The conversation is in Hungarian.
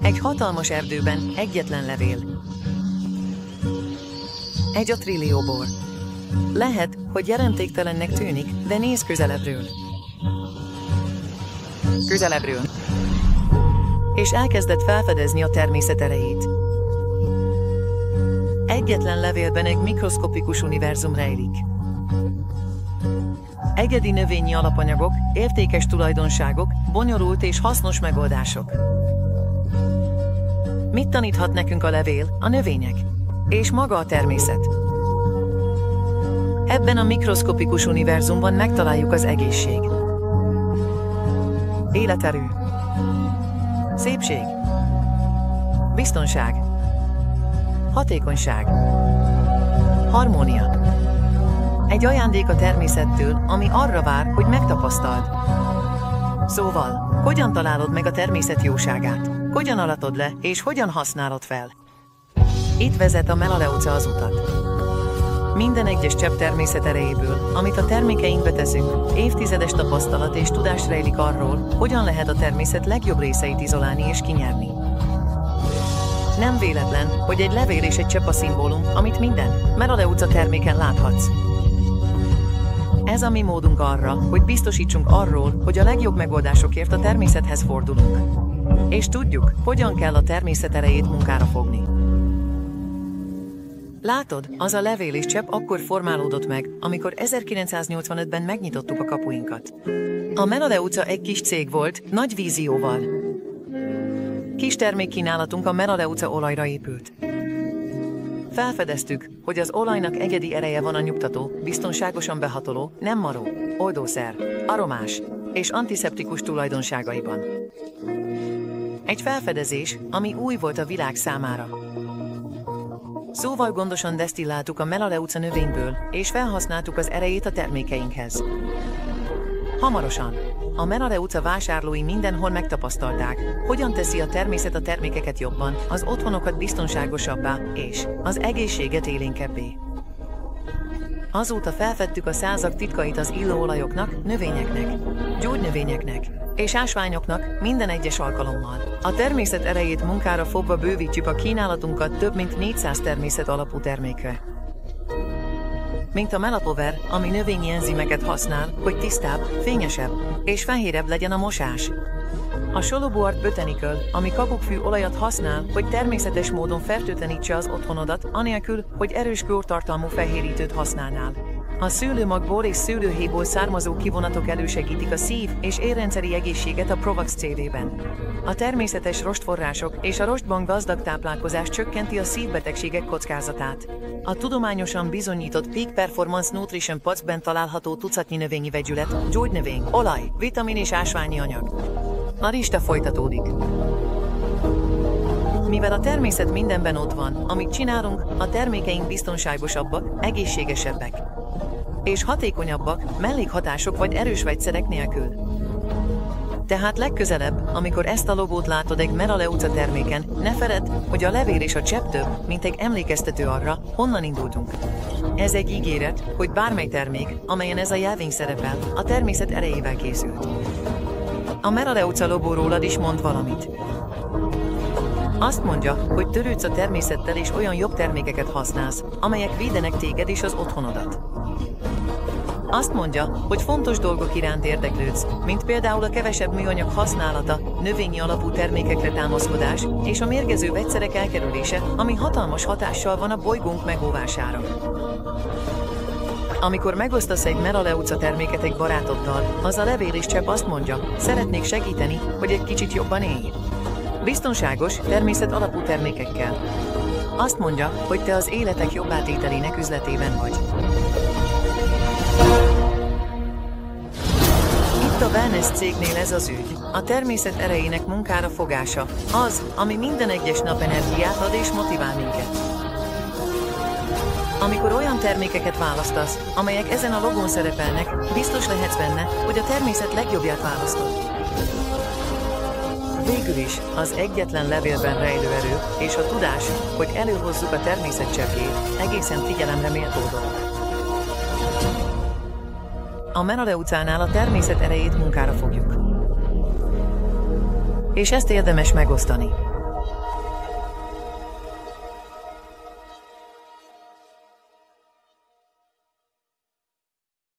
Egy hatalmas erdőben egyetlen levél. Egy a trillióból. Lehet, hogy jelentéktelennek tűnik, de nézz közelebbről. Közelebbről. És elkezdett felfedezni a természet erejét. Egyetlen levélben egy mikroszkopikus univerzum rejlik. Egyedi növényi alapanyagok, értékes tulajdonságok, bonyolult és hasznos megoldások. Mit taníthat nekünk a levél, a növények? És maga a természet? Ebben a mikroszkopikus univerzumban megtaláljuk az egészség. Életerő. Szépség. Biztonság. Hatékonyság. Harmónia. Egy ajándék a természettől, ami arra vár, hogy megtapasztald. Szóval, hogyan találod meg a természet jóságát? Hogyan aratod le, és hogyan használod fel? Itt vezet a Melaleuca az utat. Minden egyes csepp természet erejéből, amit a termékeinkbe teszünk, évtizedes tapasztalat és tudás rejlik arról, hogyan lehet a természet legjobb részeit izolálni és kinyerni. Nem véletlen, hogy egy levél és egy csepp a szimbólum, amit minden Melaleuca terméken láthatsz. Ez a mi módunk arra, hogy biztosítsunk arról, hogy a legjobb megoldásokért a természethez fordulunk. És tudjuk, hogyan kell a természet erejét munkára fogni. Látod, az a levél és csepp akkor formálódott meg, amikor 1985-ben megnyitottuk a kapuinkat. A Melaleuca egy kis cég volt, nagy vízióval. Kis termékkínálatunk a Melaleuca olajra épült. Felfedeztük, hogy az olajnak egyedi ereje van a nyugtató, biztonságosan behatoló, nem maró, oldószer, aromás és antiszeptikus tulajdonságaiban. Egy felfedezés, ami új volt a világ számára. Szóval gondosan desztilláltuk a Melaleuca növényből, és felhasználtuk az erejét a termékeinkhez. Hamarosan, a Melaleuca vásárlói mindenhol megtapasztalták, hogyan teszi a természet a termékeket jobban, az otthonokat biztonságosabbá, és az egészséget élénkebbé. Azóta felfedtük a százak titkait az illóolajoknak, növényeknek, gyógynövényeknek és ásványoknak minden egyes alkalommal. A természet erejét munkára fogva bővítjük a kínálatunkat több mint 400 természet alapú termékre. Mint a Melapover, ami növényi enzimeket használ, hogy tisztább, fényesebb és fehérebb legyen a mosás. A Solobuart Botanical, ami kakukkfű olajat használ, hogy természetes módon fertőtlenítse az otthonodat, anélkül, hogy erős klórtartalmú fehérítőt használnál. A szőlőmagból és szőlőhéjból származó kivonatok elősegítik a szív- és érrendszeri egészséget a Provax CV-ben. A természetes rostforrások és a rostban gazdag táplálkozás csökkenti a szívbetegségek kockázatát. A tudományosan bizonyított Peak Performance Nutrition Potsben található tucatnyi növényi vegyület, gyógynövény, olaj, vitamin és ásványi anyag. A lista folytatódik. Mivel a természet mindenben ott van, amit csinálunk, a termékeink biztonságosabbak, egészségesebbek és hatékonyabbak, mellékhatások vagy erős vegyszerek nélkül. Tehát legközelebb, amikor ezt a logót látod egy Melaleuca terméken, ne feledd, hogy a levél és a csepp több, mint egy emlékeztető arra, honnan indultunk. Ez egy ígéret, hogy bármely termék, amelyen ez a jelvény szerepel, a természet erejével készült. A Melaleuca logó rólad is mond valamit. Azt mondja, hogy törődsz a természettel és olyan jobb termékeket használsz, amelyek védenek téged és az otthonodat. Azt mondja, hogy fontos dolgok iránt érdeklődsz, mint például a kevesebb műanyag használata, növényi alapú termékekre támaszkodás és a mérgező vegyszerek elkerülése, ami hatalmas hatással van a bolygónk megóvására. Amikor megosztasz egy Melaleuca terméket egy barátoddal, az a levél és csepp azt mondja, szeretnék segíteni, hogy egy kicsit jobban élj. Biztonságos, természet alapú termékekkel. Azt mondja, hogy te az életek jobbátételének üzletében vagy. Itt a wellness cégnél ez az ügy, a természet erejének munkára fogása, az, ami minden egyes nap energiát ad és motivál minket. Amikor olyan termékeket választasz, amelyek ezen a logón szerepelnek, biztos lehetsz benne, hogy a természet legjobbját választod. Végül is, az egyetlen levélben rejlő erő és a tudás, hogy előhozzuk a természet cseppjét, egészen figyelemre méltó dolog. A Melaleucánál a természet erejét munkára fogjuk. És ezt érdemes megosztani.